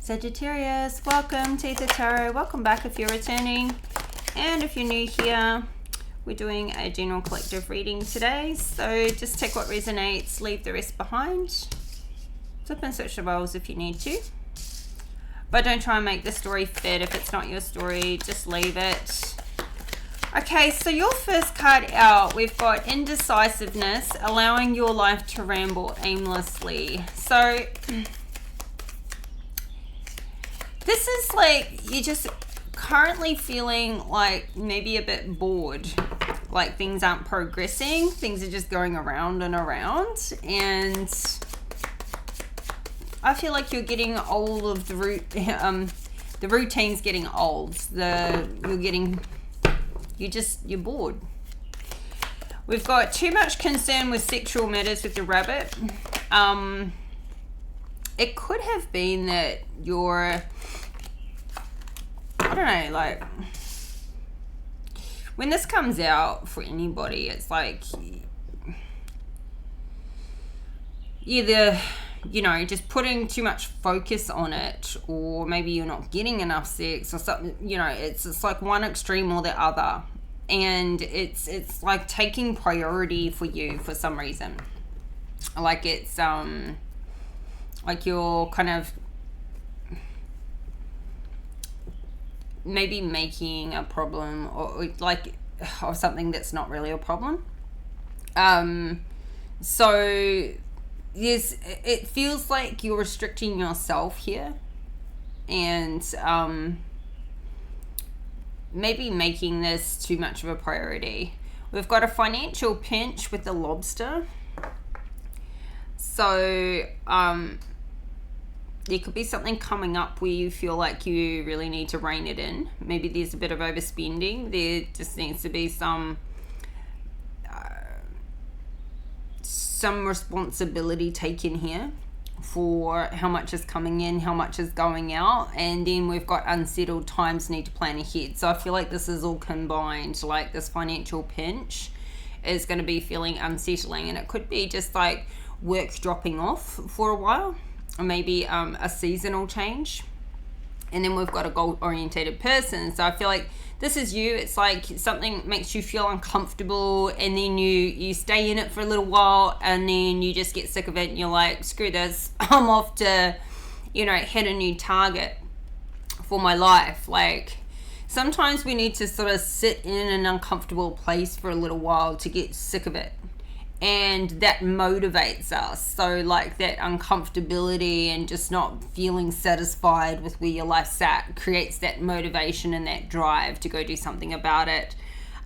Sagittarius, welcome to the Tarot. Welcome back if you're returning. And if you're new here, we're doing a general collective reading today. So just take what resonates, leave the rest behind. Flip and switch the roles if you need to. But don't try and make the story fit. If it's not your story, just leave it. Okay, so your first card out, we've got indecisiveness, allowing your life to ramble aimlessly. So this is like you're just currently feeling like maybe a bit bored, like things aren't progressing, things are just going around and around, and I feel like you're getting old of the routine's getting old. You're bored. We've got too much concern with sexual matters with the rabbit. It could have been that you're, I don't know, like when this comes out for anybody, it's like either, you know, just putting too much focus on it, or maybe you're not getting enough sex or something, you know, it's like one extreme or the other, and it's like taking priority for you for some reason. Like it's like you're kind of maybe making a problem or like of something that's not really a problem. So yes, it feels like you're restricting yourself here, and maybe making this too much of a priority. We've got a financial pinch with the lobster. So there could be something coming up where you feel like you really need to rein it in. Maybe there's a bit of overspending. There just needs to be some responsibility taken here for how much is coming in, how much is going out, and then we've got unsettled times, need to plan ahead. So I feel like this is all combined. Like this financial pinch is going to be feeling unsettling, and it could be just like work dropping off for a while, or maybe a seasonal change. And then we've got a goal-orientated person. So I feel like this is you. It's like something makes you feel uncomfortable, and then you stay in it for a little while, and then you just get sick of it, and you're like, screw this, I'm off to, you know, hit a new target for my life. Like sometimes we need to sort of sit in an uncomfortable place for a little while to get sick of it, and that motivates us. So like that uncomfortability and just not feeling satisfied with where your life's at creates that motivation and that drive to go do something about it.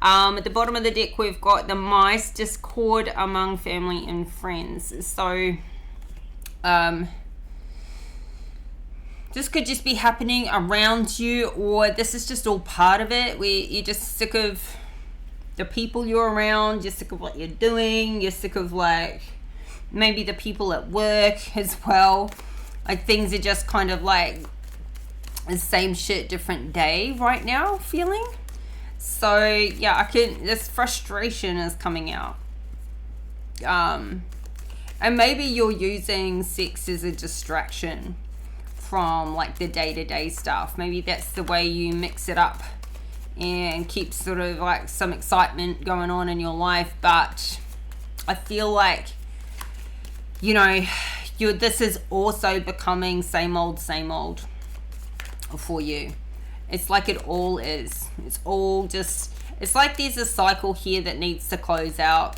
At the bottom of the deck, we've got the mice, discord among family and friends. So this could just be happening around you, or this is just all part of it, where you're just sick of the people you're around, you're sick of what you're doing, you're sick of like maybe the people at work as well. Like things are just kind of like the same shit, different day right now feeling. So yeah, this frustration is coming out. And maybe you're using sex as a distraction from like the day-to-day stuff. Maybe that's the way you mix it up and keep sort of like some excitement going on in your life. But I feel like, you know, this is also becoming same old for you. It's like it all is. It's all just, it's like there's a cycle here that needs to close out,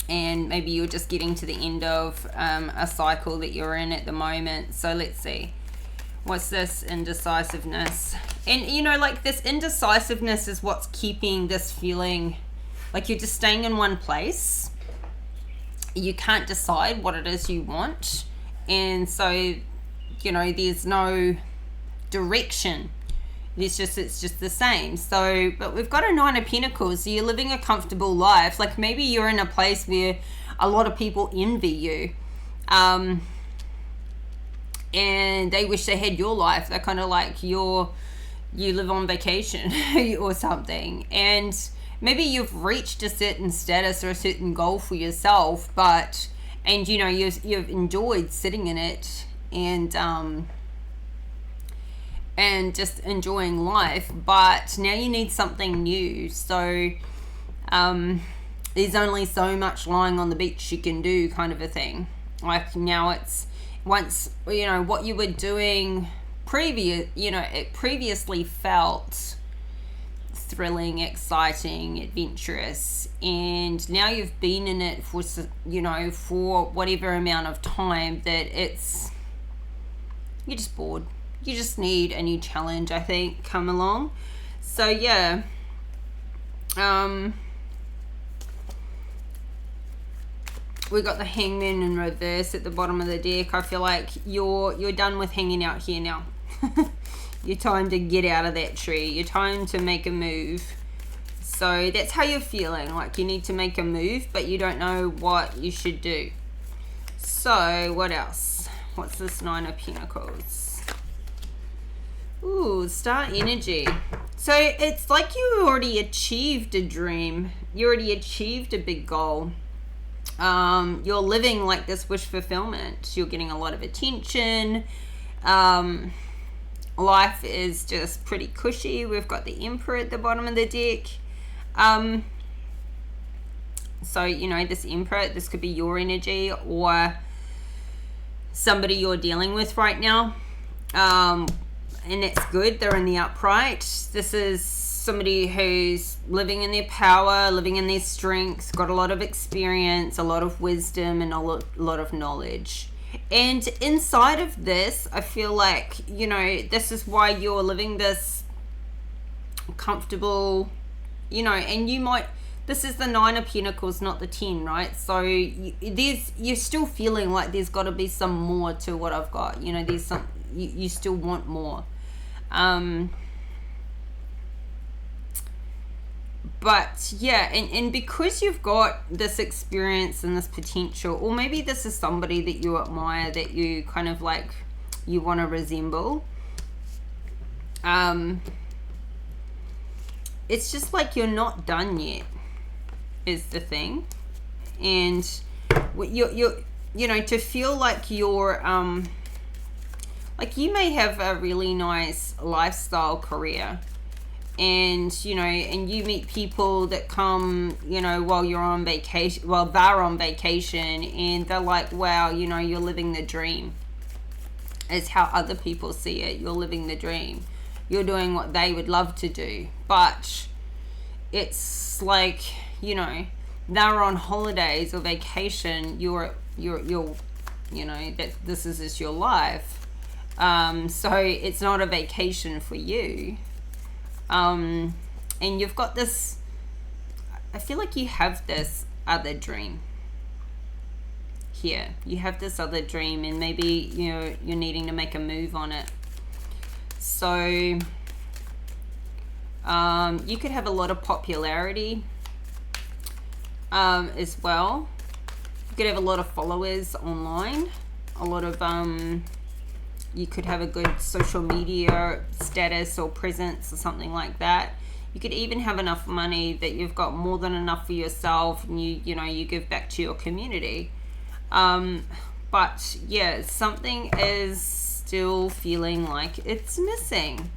and maybe you're just getting to the end of a cycle that you're in at the moment. So let's see. What's this indecisiveness? And you know, like this indecisiveness is what's keeping this feeling like you're just staying in one place. You can't decide what it is you want, and so, you know, there's no direction. It's just the same. So, but we've got a Nine of Pentacles. So you're living a comfortable life. Like maybe you're in a place where a lot of people envy you. And they wish they had your life. They're kind of like you live on vacation or something. And maybe you've reached a certain status or a certain goal for yourself, and you know, you've enjoyed sitting in it, and and just enjoying life, but now you need something new. So there's only so much lying on the beach you can do, kind of a thing. Like now it's, once, you know, what you were doing it previously felt thrilling, exciting, adventurous, and now you've been in it for, you know, for whatever amount of time that you're just bored. You just need a new challenge, I think, come along. So yeah, we got the Hangman in reverse at the bottom of the deck. I feel like you're done with hanging out here now. Your time to get out of that tree. Your time to make a move. So that's how you're feeling. Like you need to make a move, but you don't know what you should do. So what else? What's this Nine of Pentacles? Ooh, Star energy. So it's like you already achieved a dream. You already achieved a big goal. You're living like this wish fulfillment. You're getting a lot of attention. Life is just pretty cushy. We've got the Emperor at the bottom of the deck. So, you know, this Emperor, this could be your energy or somebody you're dealing with right now. And it's good. They're in the upright. This is somebody who's living in their power, living in their strength, got a lot of experience, a lot of wisdom, and a lot of knowledge. And inside of this, I feel like, you know, this is why you're living this comfortable, you know, and you might, this is the Nine of Pentacles, not the 10, right? So you're still feeling like there's got to be some more to what I've got. You know, there's some, you still want more. But yeah, and because you've got this experience and this potential, or maybe this is somebody that you admire, that you kind of like, you want to resemble. It's just like you're not done yet, is the thing. And you're you know, to feel like you're like you may have a really nice lifestyle career, and you know, and you meet people that come, you know, while you're on vacation, while they're on vacation, and they're like, wow, you know, you're living the dream. It's how other people see it. You're living the dream. You're doing what they would love to do. But it's like, you know, they're on holidays or vacation. You're you know, that this is just your life. So it's not a vacation for you. And you've got this, I feel like you have this other dream here. You have this other dream, and maybe you're needing to make a move on it. So you could have a lot of popularity as well. You could have a lot of followers online, a lot of you could have a good social media status or presence or something like that. You could even have enough money that you've got more than enough for yourself, and you know, you give back to your community. But yeah, something is still feeling like it's missing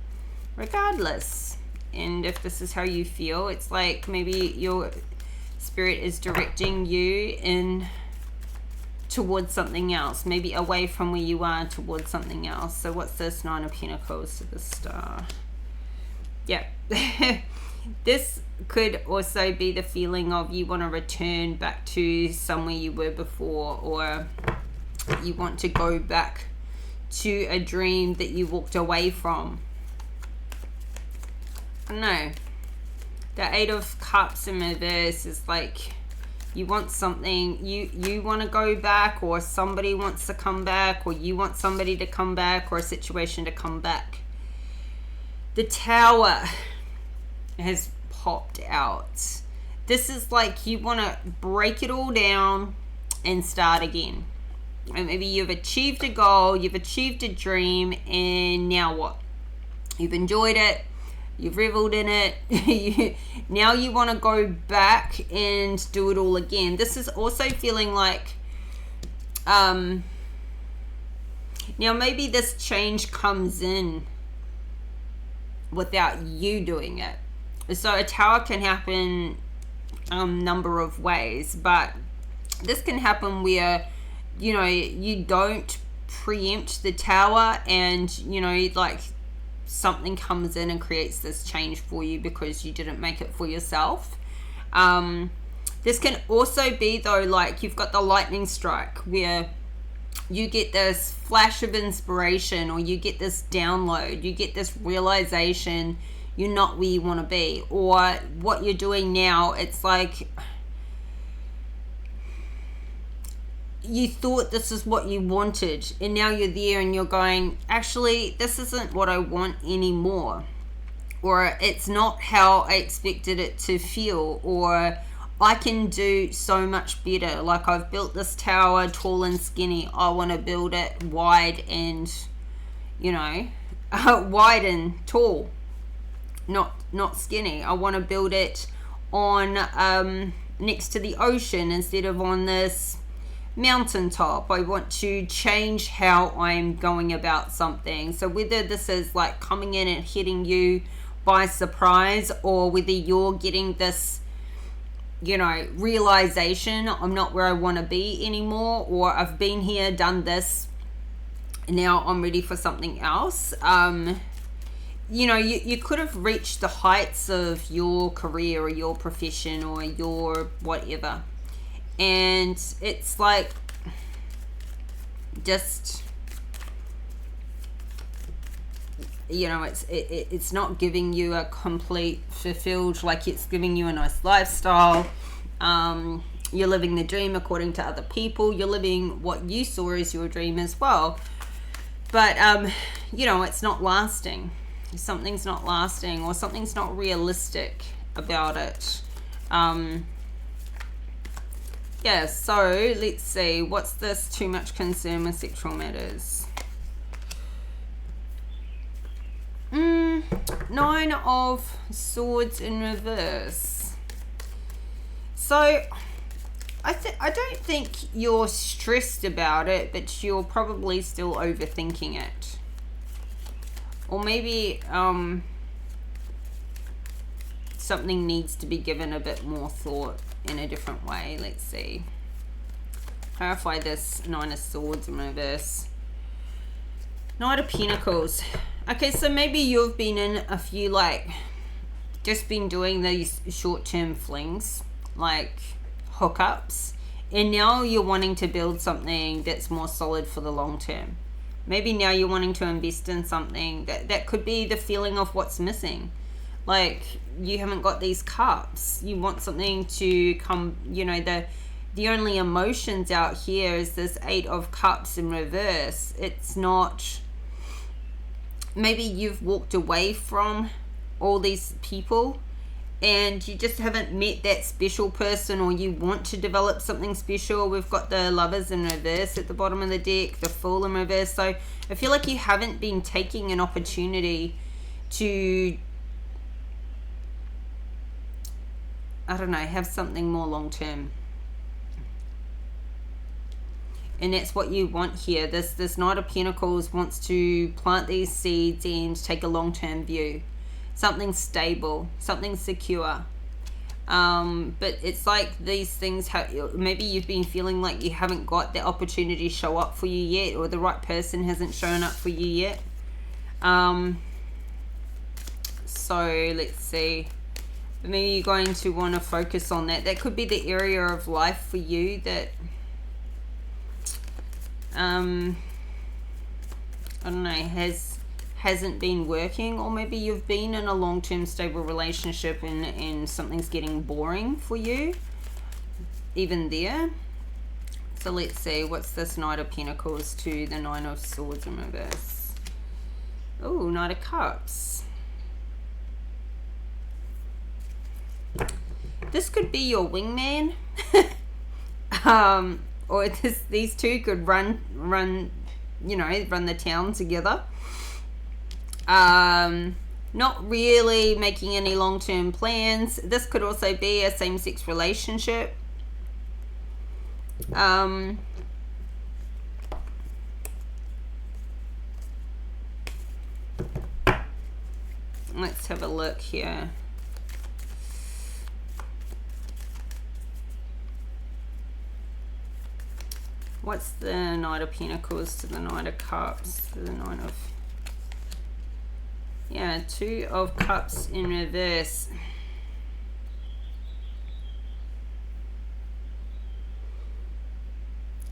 regardless. And if this is how you feel, it's like maybe your spirit is directing you in towards something else, maybe away from where you are towards something else. So what's this Nine of Pentacles to the Star? Yeah. This could also be the feeling of you want to return back to somewhere you were before, or you want to go back to a dream that you walked away from. I don't know. The Eight of Cups in reverse is like, you want something, you want to go back, or somebody wants to come back, or you want somebody to come back, or a situation to come back. The Tower has popped out. This is like you want to break it all down and start again. And maybe you've achieved a goal, you've achieved a dream, and now what? You've enjoyed it. You've reveled in it. Now you want to go back and do it all again. This is also feeling like, now maybe this change comes in without you doing it. So a tower can happen number of ways, but this can happen where, you know, you don't preempt the tower, and, you know, like something comes in and creates this change for you because you didn't make it for yourself. This can also be, though, like you've got the lightning strike where you get this flash of inspiration, or you get this download, you get this realization you're not where you want to be, or what you're doing now, it's like you thought this is what you wanted, and now you're there and you're going, actually, this isn't what I want anymore, or it's not how I expected it to feel, or I can do so much better. Like, I've built this tower tall and skinny, I want to build it wide and, you know, wide and tall, not skinny. I want to build it on next to the ocean instead of on this mountaintop. I want to change how I'm going about something. So whether this is like coming in and hitting you by surprise, or whether you're getting this, you know, realization, I'm not where I want to be anymore, or I've been here, done this, and now I'm ready for something else. You know, you could have reached the heights of your career or your profession or your whatever, and it's like just, you know, it's not giving you a complete fulfilled, like it's giving you a nice lifestyle. You're living the dream according to other people, you're living what you saw as your dream as well, but you know, it's not lasting. Something's not lasting, or something's not realistic about it. Yeah, so let's see, what's this? Too much concern with sexual matters. 9 of Swords in reverse. So I don't think you're stressed about it, but you're probably still overthinking it. Or maybe something needs to be given a bit more thought in a different way. Let's see. Clarify this 9 of Swords in reverse. Knight of Pentacles. Okay, so maybe you've been in a few, like, just been doing these short-term flings, like hookups, and now you're wanting to build something that's more solid for the long term. Maybe now you're wanting to invest in something that could be the feeling of what's missing. Like, you haven't got these cups. You want something to come, you know, the only emotions out here is this 8 of Cups in reverse. It's not, maybe you've walked away from all these people and you just haven't met that special person, or you want to develop something special. We've got the Lovers in reverse at the bottom of the deck, the Fool in reverse. So I feel like you haven't been taking an opportunity to, I don't know, have something more long term. And that's what you want here. This Knight of Pentacles wants to plant these seeds and take a long-term view. Something stable, something secure. But it's like these things, maybe you've been feeling like you haven't got the opportunity to show up for you yet, or the right person hasn't shown up for you yet. So let's see. Maybe you're going to want to focus on that. That could be the area of life for you that I don't know, hasn't been working, or maybe you've been in a long-term stable relationship and something's getting boring for you even there. So let's see, what's this Knight of Pentacles to the 9 of Swords in reverse? Oh, Knight of Cups. This could be your wingman. Or these two could run, you know, run the town together. Not really making any long-term plans. This could also be a same-sex relationship. Let's have a look here. What's the Knight of Pentacles to the Knight of Cups to the Knight of... Yeah, Two of Cups in reverse.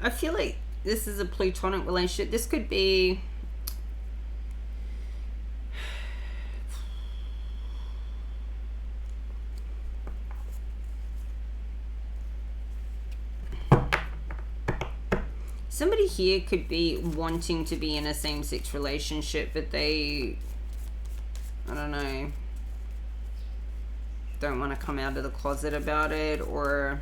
I feel like this is a platonic relationship. This could be... Somebody here could be wanting to be in a same-sex relationship, but they, I don't know, don't want to come out of the closet about it, or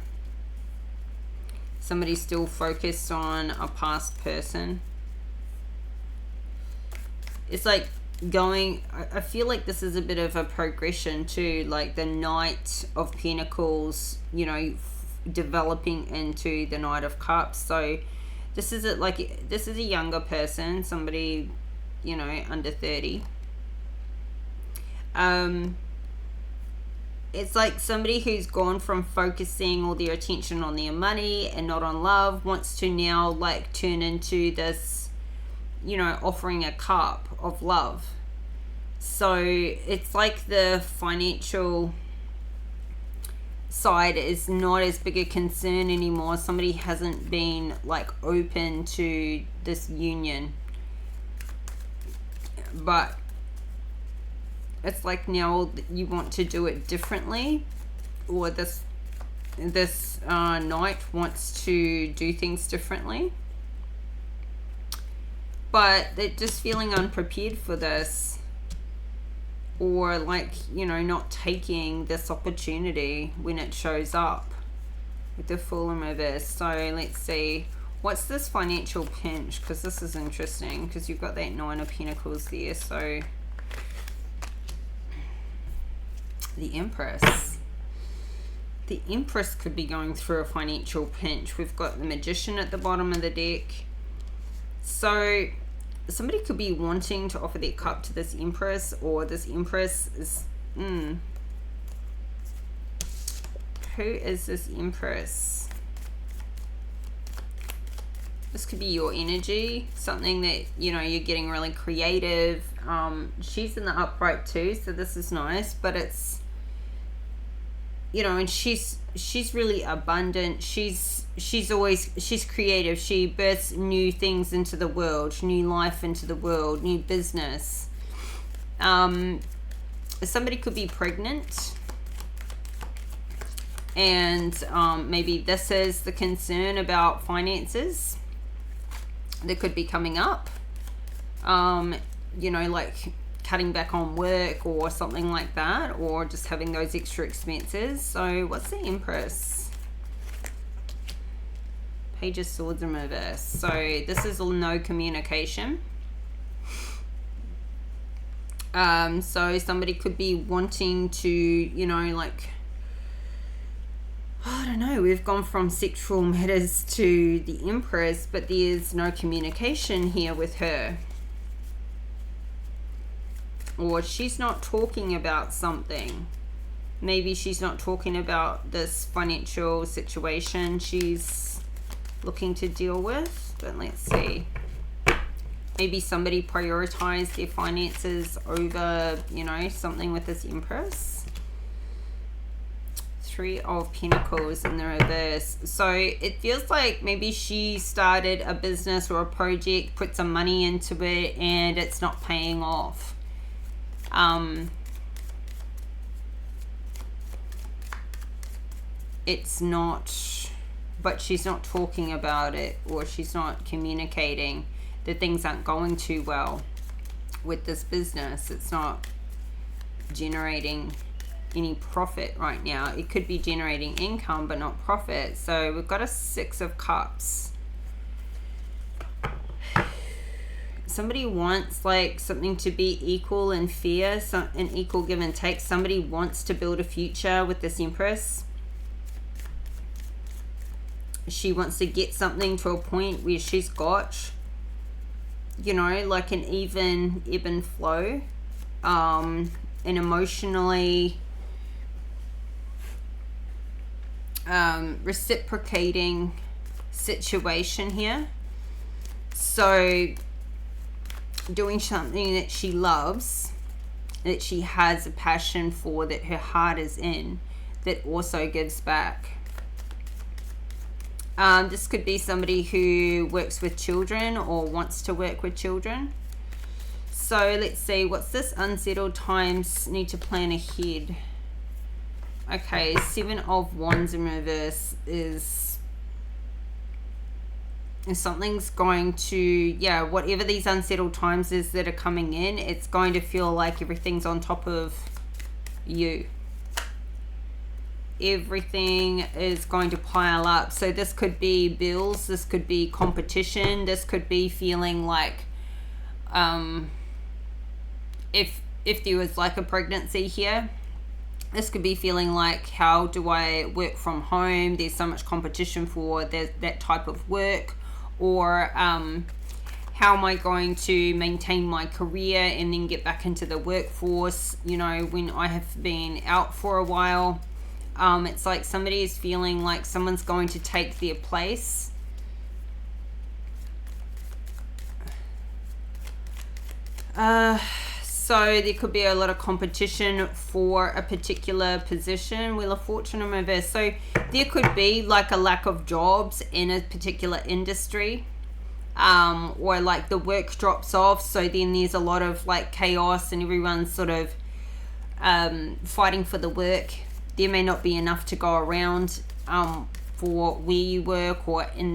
somebody's still focused on a past person. It's like going, I feel like this is a bit of a progression too, like the Knight of Pentacles, you know, developing into the Knight of Cups. So this is this is a younger person, somebody, you know, under 30. It's like somebody who's gone from focusing all their attention on their money and not on love, wants to now like turn into this, you know, offering a cup of love. So it's like the financial side is not as big a concern anymore. Somebody hasn't been like open to this union, but it's like now you want to do it differently, or this knight wants to do things differently, but they're just feeling unprepared for this, or like, you know, not taking this opportunity when it shows up with the Fool in reverse. So let's see, what's this financial pinch? Because this is interesting, because you've got that Nine of Pentacles there. So the Empress. The Empress could be going through a financial pinch. We've got the Magician at the bottom of the deck. So somebody could be wanting to offer their cup to this Empress, or this Empress is... Who is this Empress? This could be your energy, something that, you know, you're getting really creative. She's in the upright too, so this is nice, but it's, you know, and she's really abundant. She's creative. She births new things into the world, new life into the world, new business. Somebody could be pregnant, and maybe this is the concern about finances that could be coming up. You know, like cutting back on work or something like that, or just having those extra expenses. So what's the Empress? Page of Swords in reverse. So this is no communication. So somebody could be wanting to, you know, like, I don't know, we've gone from sexual matters to the Empress, but there's no communication here with her. Or she's not talking about something. Maybe she's not talking about this financial situation she's looking to deal with. But let's see. Maybe somebody prioritized their finances over, you know, something with this Empress. Three of Pentacles in the reverse. So it feels like maybe she started a business or a project, put some money into it, and it's not paying off. It's not, but she's not talking about it, or she's not communicating that things aren't going too well with this business. It's not generating any profit right now. It could be generating income but not profit. So we've got a Six of Cups. Somebody wants like something to be equal and fair, an equal give and take. Somebody wants to build a future with this Empress. She wants to get something to a point where she's got, you know, like an even ebb and flow. an emotionally reciprocating situation here. So doing something that she loves, that she has a passion for, that her heart is in, that also gives back. This could be somebody who works with children or wants to work with children. So let's see, what's this? Unsettled times, need to plan ahead. Okay, 7 of Wands in reverse is something's going to, yeah, whatever these unsettled times is that are coming in, it's going to feel like everything's on top of you. Everything is going to pile up. So this could be bills, this could be competition, this could be feeling like if there was like a pregnancy here, this could be feeling like, how do I work from home? There's so much competition for that type of work. Or how am I going to maintain my career and then get back into the workforce, you know, when I have been out for a while. It's like somebody is feeling like someone's going to take their place. So there could be a lot of competition for a particular position. Wheel of Fortune in reverse. So there could be like a lack of jobs in a particular industry, or like the work drops off. So then there's a lot of like chaos and everyone's sort of fighting for the work. There may not be enough to go around for where you work or in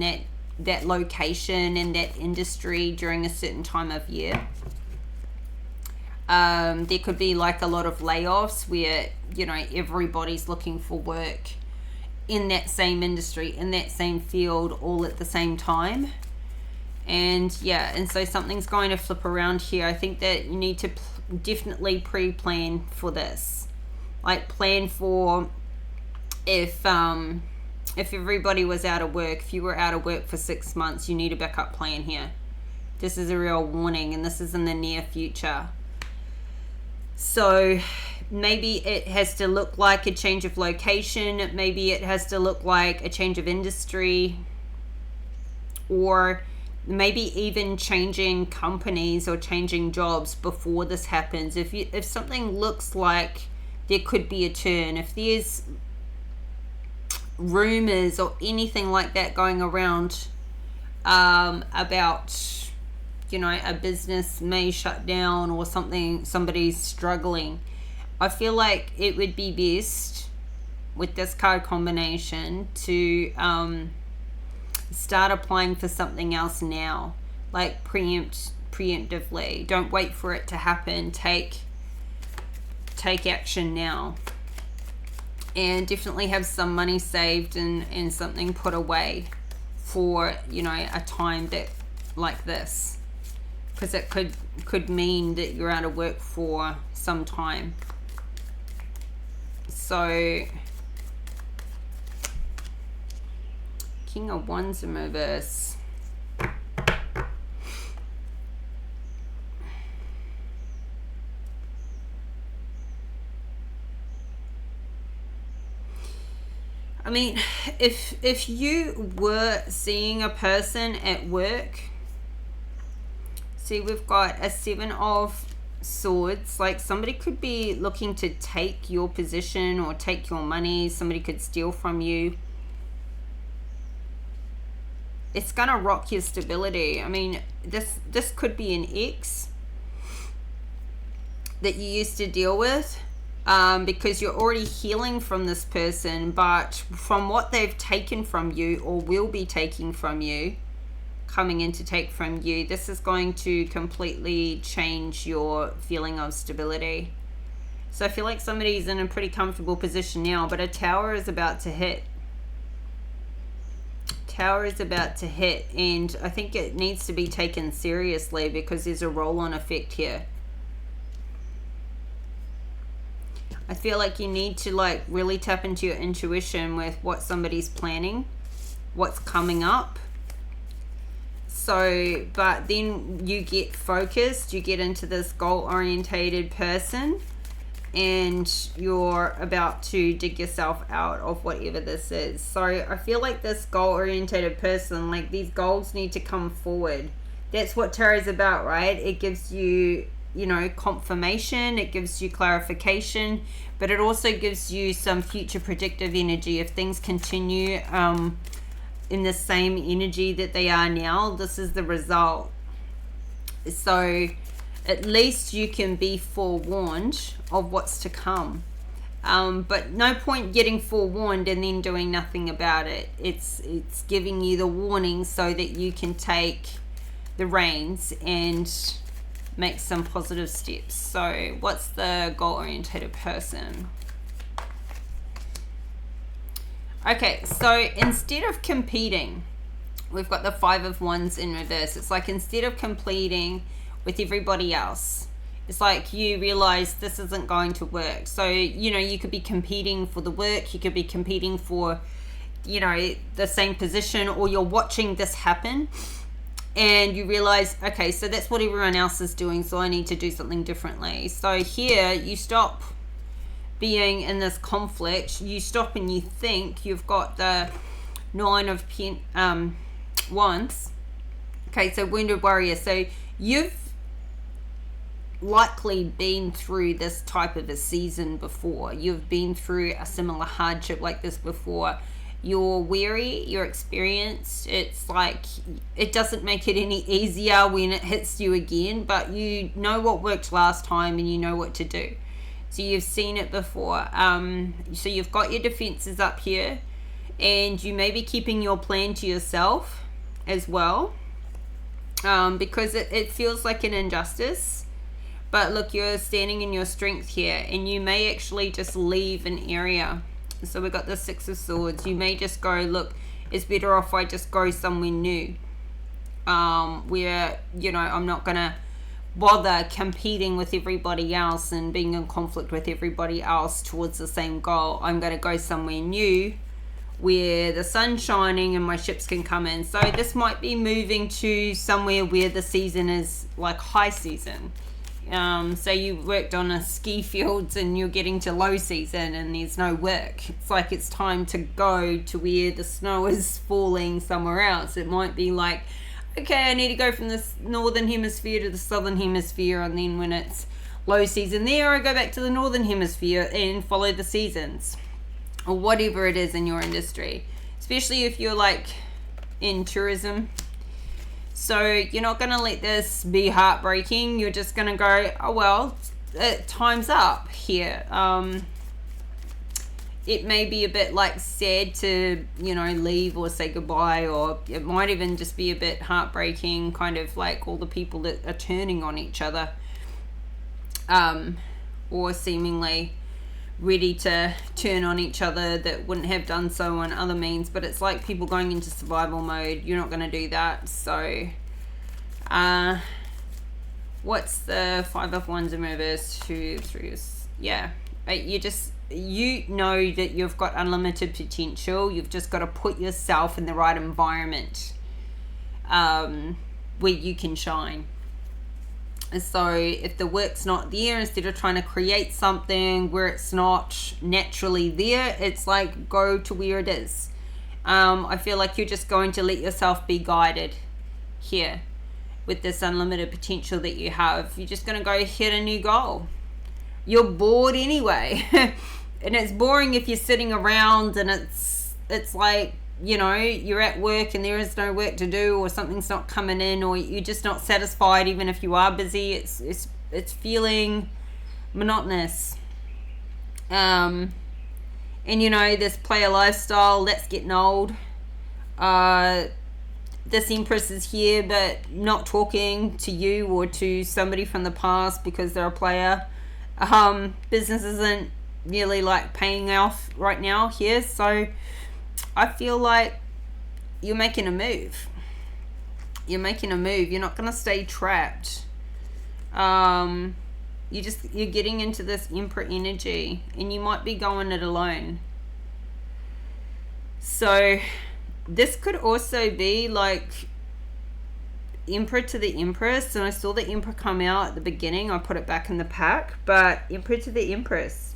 that location in that industry during a certain time of year. There could be like a lot of layoffs where, you know, everybody's looking for work in that same industry, in that same field, all at the same time. And yeah, and so something's going to flip around here. I think that you need to definitely pre-plan for this. Like plan for if everybody was out of work, if you were out of work for 6 months, you need a backup plan here. This is a real warning, and this is in the near future. So maybe it has to look like a change of location. Maybe it has to look like a change of industry, or maybe even changing companies or changing jobs before this happens. If something looks like there could be a turn, if there's rumors or anything like that going around about, you know, a business may shut down or something, somebody's struggling, I feel like it would be best with this card combination to start applying for something else now, like preemptively. Don't wait for it to happen. Take action now, and definitely have some money saved and something put away for, you know, a time that like this, because it could mean that you're out of work for some time. So King of Wands in reverse. I mean, if you were seeing a person at work, see, we've got a 7 of Swords. Like somebody could be looking to take your position or take your money. Somebody could steal from you. It's gonna rock your stability. I mean, this could be an ex that you used to deal with, because you're already healing from this person, but from what they've taken from you or will be taking from you, coming in to take from you, this is going to completely change your feeling of stability. So I feel like somebody's in a pretty comfortable position now, but a Tower is about to hit. Tower is about to hit, and I think it needs to be taken seriously because there's a roll-on effect here. I feel like you need to like really tap into your intuition with what somebody's planning, what's coming up. So, but then you get focused, you get into this goal-orientated person, and you're about to dig yourself out of whatever this is. So I feel like this goal-oriented person, like these goals need to come forward. That's what tarot's about, right? It gives you, you know, confirmation, it gives you clarification, but it also gives you some future predictive energy. If things continue in the same energy that they are now, this is the result. So at least you can be forewarned of what's to come. But no point getting forewarned and then doing nothing about it. It's giving you the warning so that you can take the reins and make some positive steps. So what's the goal-oriented person? Okay, so instead of competing, we've got the Five of Wands in reverse. It's like instead of competing with everybody else, it's like you realize this isn't going to work. So, you know, you could be competing for the work, you could be competing for, you know, the same position, or you're watching this happen and you realize, okay, so that's what everyone else is doing, so I need to do something differently. So here you stop being in this conflict, you stop and you think. You've got the Nine of Wands. Okay, so Wounded Warrior. So you've likely been through this type of a season before. You've been through a similar hardship like this before. You're weary, you're experienced. It's like it doesn't make it any easier when it hits you again, but you know what worked last time and you know what to do. So you've seen it before. So you've got your defenses up here, and you may be keeping your plan to yourself as well, because it feels like an injustice. But look, you're standing in your strength here, and you may actually just leave an area. So we've got the Six of Swords. You may just go, look, it's better off I just go somewhere new, where, you know, I'm not gonna bother competing with everybody else and being in conflict with everybody else towards the same goal. I'm gonna go somewhere new where the sun's shining and my ships can come in. So this might be moving to somewhere where the season is like high season. So you worked on a ski fields and you're getting to low season and there's no work. It's like it's time to go to where the snow is falling somewhere else. It might be like, okay, I need to go from the northern hemisphere to the southern hemisphere, and then when it's low season there, I go back to the northern hemisphere and follow the seasons, or whatever it is in your industry, especially if you're like in tourism. So you're not going to let this be heartbreaking. You're just going to go, oh, well, time's up here. It may be a bit like sad to, you know, leave or say goodbye, or it might even just be a bit heartbreaking, kind of like all the people that are turning on each other, or seemingly ready to turn on each other that wouldn't have done so on other means. But it's like people going into survival mode. You're not going to do that. So what's the Five of Wands in reverse? 2, 3, yeah, you know that you've got unlimited potential. You've just got to put yourself in the right environment where you can shine. So if the work's not there, instead of trying to create something where it's not naturally there, it's like go to where it is. I feel like you're just going to let yourself be guided here with this unlimited potential that you have. You're just going to go hit a new goal. You're bored anyway. And it's boring if you're sitting around and it's like, you know, you're at work and there is no work to do, or something's not coming in, or you're just not satisfied even if you are busy. It's feeling monotonous. And you know, this player lifestyle, that's getting old. This Empress is here but not talking to you or to somebody from the past because they're a player. Business isn't really like paying off right now here, so I feel like you're making a move. You're not going to stay trapped. You're getting into this Emperor energy, and you might be going it alone. So this could also be like Emperor to the Empress, and I saw the Emperor come out at the beginning. I put it back in the pack, but Emperor to the Empress.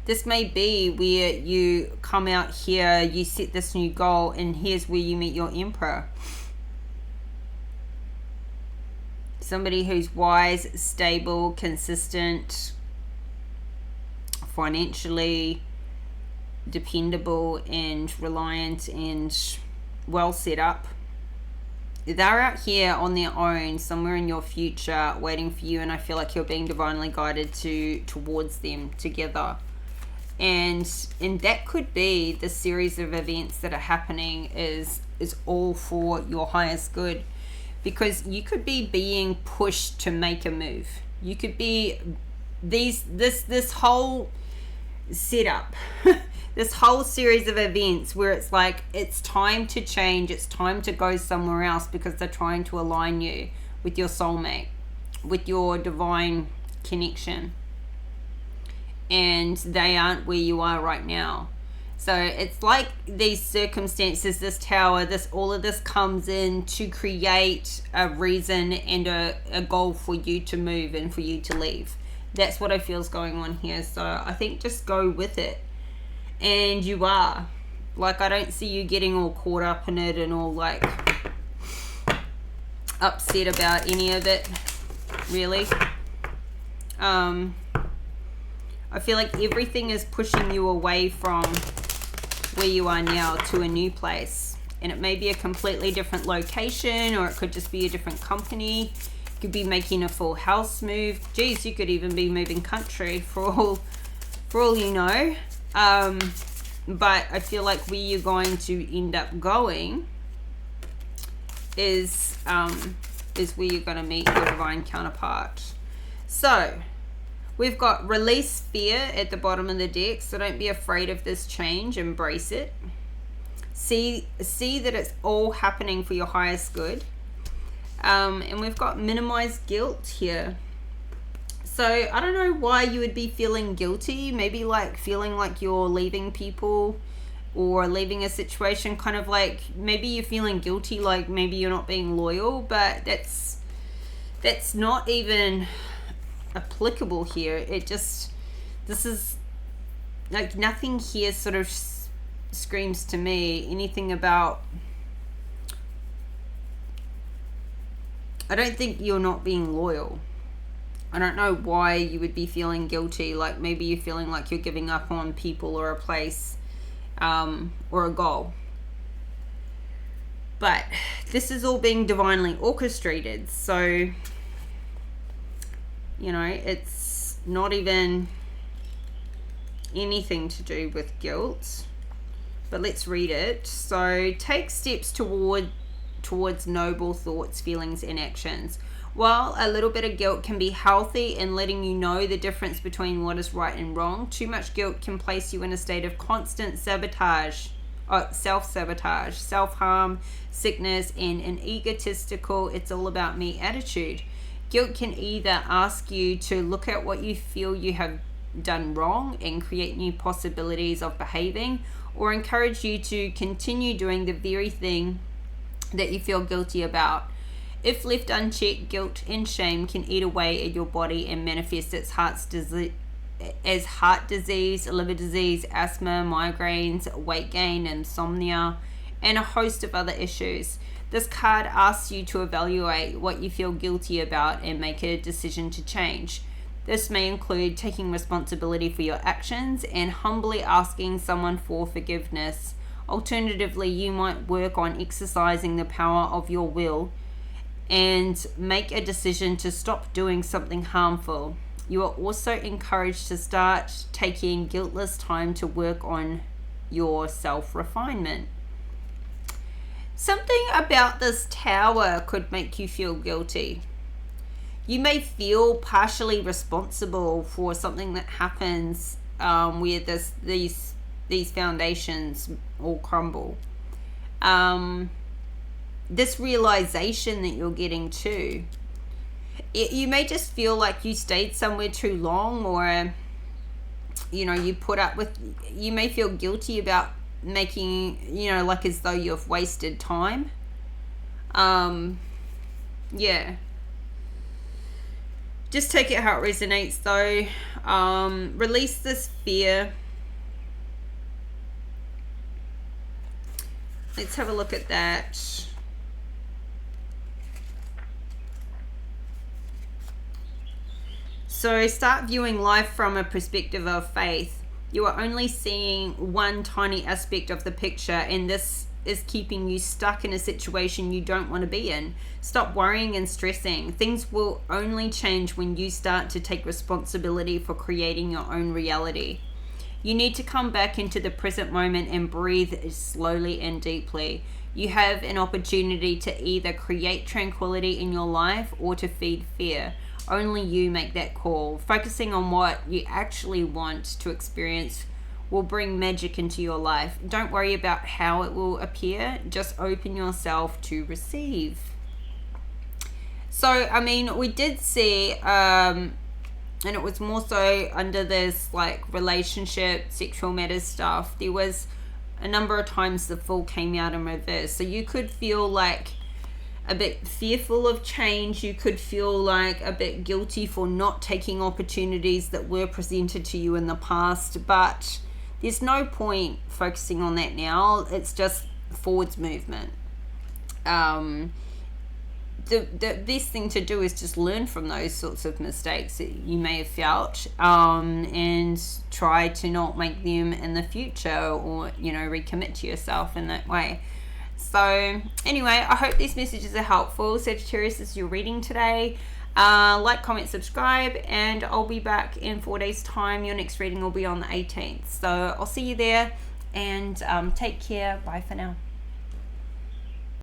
This may be where you come out here, you set this new goal, and here's where you meet your Emperor. Somebody who's wise, stable, consistent, financially dependable, and reliant, and well set up. They're out here on their own, somewhere in your future, waiting for you, and I feel like you're being divinely guided towards them together. And that could be the series of events that are happening is all for your highest good, because you could be being pushed to make a move. You could be this whole setup, this whole series of events where it's like it's time to change, it's time to go somewhere else, because they're trying to align you with your soulmate, with your divine connection. And they aren't where you are right now. So it's like these circumstances, this tower, all of this comes in to create a reason and a goal for you to move and for you to leave. That's what I feel is going on here. So I think just go with it. And you are. Like, I don't see you getting all caught up in it and all like upset about any of it, really. I feel like everything is pushing you away from where you are now to a new place. And it may be a completely different location, or it could just be a different company. You could be making a full house move. Geez, you could even be moving country for all you know. But I feel like where you're going to end up going is where you're going to meet your divine counterpart. So we've got release fear at the bottom of the deck. So don't be afraid of this change. Embrace it. See that it's all happening for your highest good. And we've got minimize guilt here. So I don't know why you would be feeling guilty. Maybe like feeling like you're leaving people or leaving a situation, kind of like maybe you're feeling guilty, like maybe you're not being loyal, but that's not even applicable here. This is like nothing here sort of screams to me anything about, I don't think you're not being loyal. I don't know why you would be feeling guilty, like maybe you're feeling like you're giving up on people or a place or a goal. But this is all being divinely orchestrated, so you know, it's not even anything to do with guilt. But let's read it. So take steps towards noble thoughts, feelings, and actions. While a little bit of guilt can be healthy in letting you know the difference between what is right and wrong, too much guilt can place you in a state of constant self-sabotage, self-harm, sickness, and an egotistical, it's all about me attitude. Guilt can either ask you to look at what you feel you have done wrong and create new possibilities of behaving, or encourage you to continue doing the very thing that you feel guilty about. If left unchecked, guilt and shame can eat away at your body and manifest as heart disease, liver disease, asthma, migraines, weight gain, insomnia, and a host of other issues. This card asks you to evaluate what you feel guilty about and make a decision to change. This may include taking responsibility for your actions and humbly asking someone for forgiveness. Alternatively, you might work on exercising the power of your will and make a decision to stop doing something harmful. You are also encouraged to start taking guiltless time to work on your self-refinement. Something about this tower could make you feel guilty. You may feel partially responsible for something that happens where these foundations all crumble. This realization that you're getting too. You may just feel like you stayed somewhere too long, or you may feel guilty about making, like as though you've wasted time. Yeah. Just take it how it resonates though. Release this fear. Let's have a look at that. So start viewing life from a perspective of faith. You are only seeing one tiny aspect of the picture, and this is keeping you stuck in a situation you don't want to be in. Stop worrying and stressing. Things will only change when you start to take responsibility for creating your own reality. You need to come back into the present moment and breathe slowly and deeply. You have an opportunity to either create tranquility in your life or to feed fear. Only you make that call. Focusing on what you actually want to experience will bring magic into your life. Don't worry about how it will appear. Just open yourself to receive. So, I mean, we did see, and it was more so under this like relationship, sexual matters stuff. There was a number of times the Fool came out in reverse. So you could feel like a bit fearful of change. You could feel like a bit guilty for not taking opportunities that were presented to you in the past, but there's no point focusing on that now. It's just forwards movement. The best thing to do is just learn from those sorts of mistakes that you may have felt, and try to not make them in the future, or recommit to yourself in that way. So anyway, I hope these messages are helpful. Sagittarius, this is your reading today. Like, comment, subscribe, and I'll be back in 4 days time. Your next reading will be on the 18th, so I'll see you there, and take care. Bye for now.